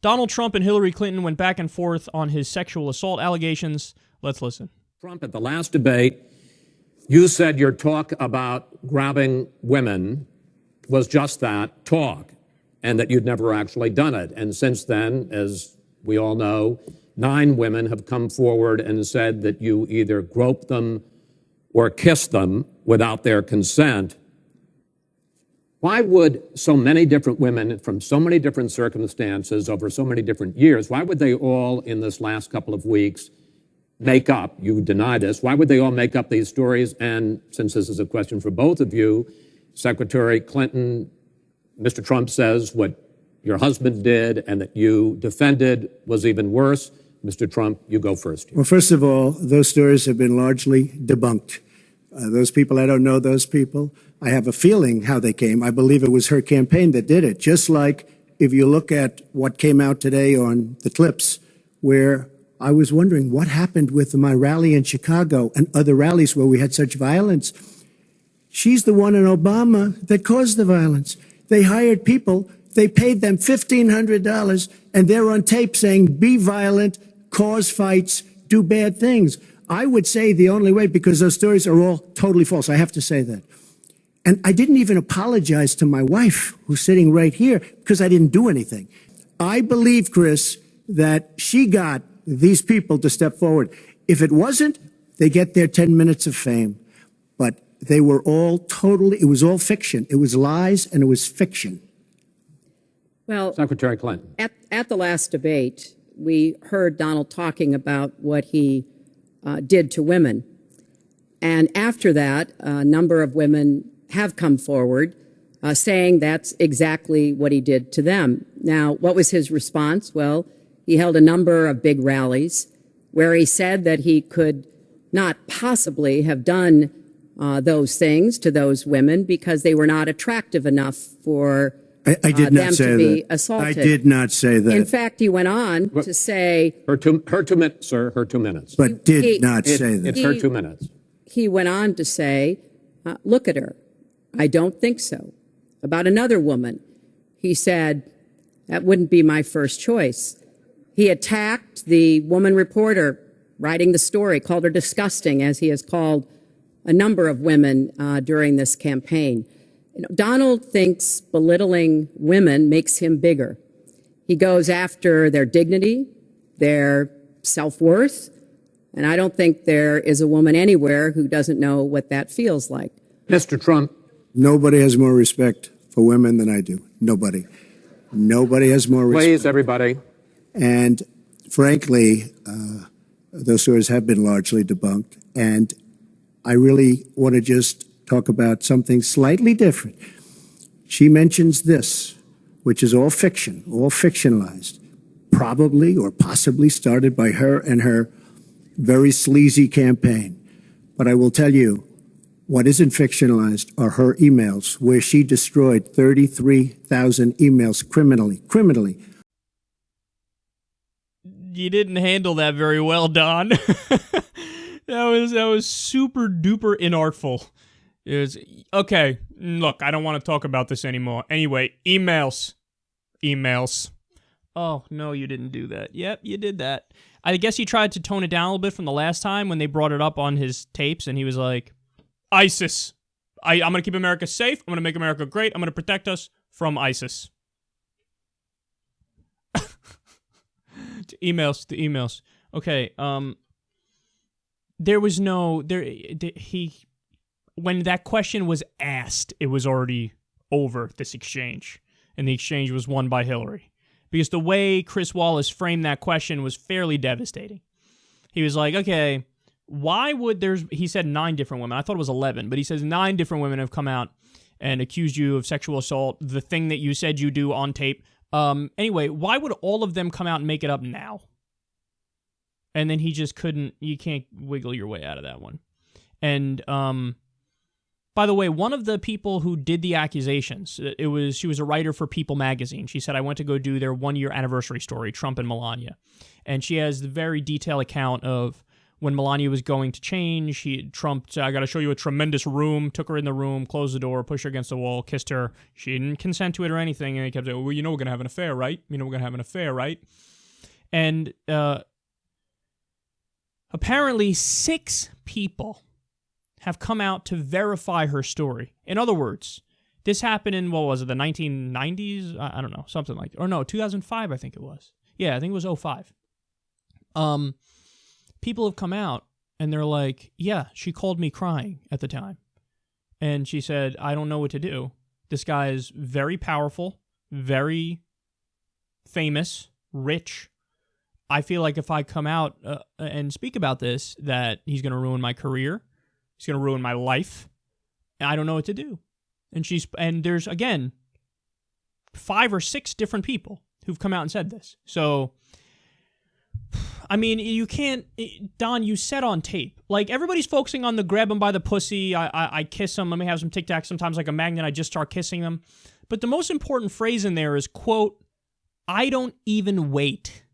Donald Trump and Hillary Clinton went back and forth on his sexual assault allegations. Let's listen. Trump, at the last debate, you said your talk about grabbing women was just that, talk, and that you'd never actually done it. And since then, as we all know, 9 women have come forward and said that you either groped them or kissed them without their consent. Why would so many different women from so many different circumstances over so many different years, why would they all in this last couple of weeks make up, you deny this, why would they all make up these stories? And since this is a question for both of you, Secretary Clinton, Mr. Trump says what your husband did and that you defended was even worse. Mr. Trump, you go first. Well, first of all, those stories have been largely debunked. Those people, I don't know those people. I have a feeling how they came. I believe it was her campaign that did it. Just like if you look at what came out today on the clips, where I was wondering what happened with my rally in Chicago and other rallies where we had such violence. She's the one in Obama that caused the violence. They hired people, they paid them $1,500, and they're on tape saying, be violent, cause fights, do bad things. I would say the only way, because those stories are all totally false, I have to say that. And I didn't even apologize to my wife, who's sitting right here, because I didn't do anything. I believe, Chris, that she got these people to step forward. If it wasn't, they get their 10 minutes of fame. But they were all totally, it was all fiction. It was lies and it was fiction. Well, Secretary Clinton. At the last debate, we heard Donald talking about what he did to women. And after that, a number of women have come forward saying that's exactly what he did to them. Now, what was his response? Well, he held a number of big rallies where he said that he could not possibly have done those things to those women because they were not attractive enough for I did not them say to be that. assaulted. I did not say that. In fact, he went on to say... Her 2 minutes, sir, her 2 minutes. But did not say that. It's her 2 minutes. He went on to say, look at her. I don't think so. About another woman, he said, that wouldn't be my first choice. He attacked the woman reporter writing the story, called her disgusting, as he has called a number of women during this campaign. You know, Donald thinks belittling women makes him bigger. He goes after their dignity, their self-worth, and I don't think there is a woman anywhere who doesn't know what that feels like. Mr. Trump. Nobody has more respect for women than I do. Nobody. Nobody has more respect. Please, everybody. And frankly, those stories have been largely debunked. And I really want to just talk about something slightly different. She mentions this, which is all fiction, all fictionalized, probably or possibly started by her and her very sleazy campaign. But I will tell you, what isn't fictionalized are her emails, where she destroyed 33,000 emails criminally. You didn't handle that very well, Don. That was super duper inartful. It was, okay, look, I don't want to talk about this anymore. Anyway, emails. Oh, no, you didn't do that. Yep, you did that. I guess he tried to tone it down a little bit from the last time when they brought it up on his tapes, and he was like, ISIS. I'm going to keep America safe. I'm going to make America great. I'm going to protect us from ISIS. To emails. Okay, there was no... When that question was asked, it was already over, this exchange. And the exchange was won by Hillary. Because the way Chris Wallace framed that question was fairly devastating. He was like, okay, why would he said 9 different women. I thought it was 11, but he says 9 different women have come out and accused you of sexual assault, the thing that you said you do on tape. Anyway, why would all of them come out and make it up now? And then he just couldn't, you can't wiggle your way out of that one. And, by the way, one of the people who did the accusations, she was a writer for People magazine. She said, I went to go do their 1-year anniversary story, Trump and Melania. And she has the very detailed account of when Melania was going to change, Trump said, I got to show you a tremendous room, took her in the room, closed the door, pushed her against the wall, kissed her. She didn't consent to it or anything, and he kept saying, well, you know we're going to have an affair, right? You know we're going to have an affair, right? And apparently 6 people have come out to verify her story. In other words, this happened in, what was it, the 1990s? I don't know, something like that. Or no, 2005, I think it was. Yeah, I think it was 2005. People have come out and they're like, yeah, she called me crying at the time. And she said, I don't know what to do. This guy is very powerful, very famous, rich. I feel like if I come out and speak about this, that he's going to ruin my career. He's going to ruin my life. And I don't know what to do. And there's, again, 5 or 6 different people who've come out and said this. So, I mean, you can't, Don, you said on tape, like, everybody's focusing on the grab him by the pussy, I kiss him, let me have some Tic Tacs, sometimes like a magnet, I just start kissing them. But the most important phrase in there is, quote, I don't even wait.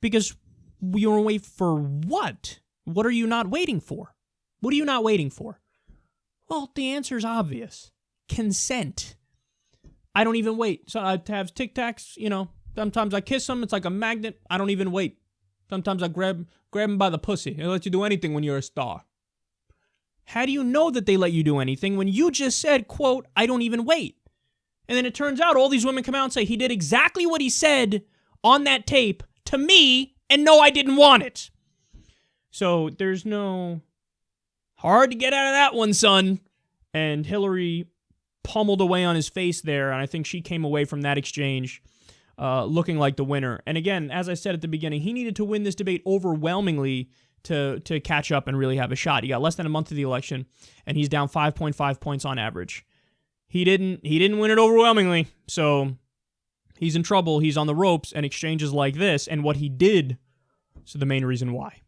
Because you're wait for what? What are you not waiting for? What are you not waiting for? Well, the answer is obvious. Consent. I don't even wait. So I have Tic Tacs, you know, sometimes I kiss them, it's like a magnet, I don't even wait. Sometimes I grab him by the pussy. They let you do anything when you're a star. How do you know that they let you do anything when you just said, quote, I don't even wait? And then it turns out all these women come out and say, he did exactly what he said on that tape to me, and no, I didn't want it. So there's no hard to get out of that one, son. And Hillary pummeled away on his face there, and I think she came away from that exchange looking like the winner. And again, as I said at the beginning, he needed to win this debate overwhelmingly to catch up and really have a shot. He got less than a month of the election, and he's down 5.5 points on average. He didn't win it overwhelmingly, so he's in trouble. He's on the ropes, and exchanges like this, and what he did is the main reason why.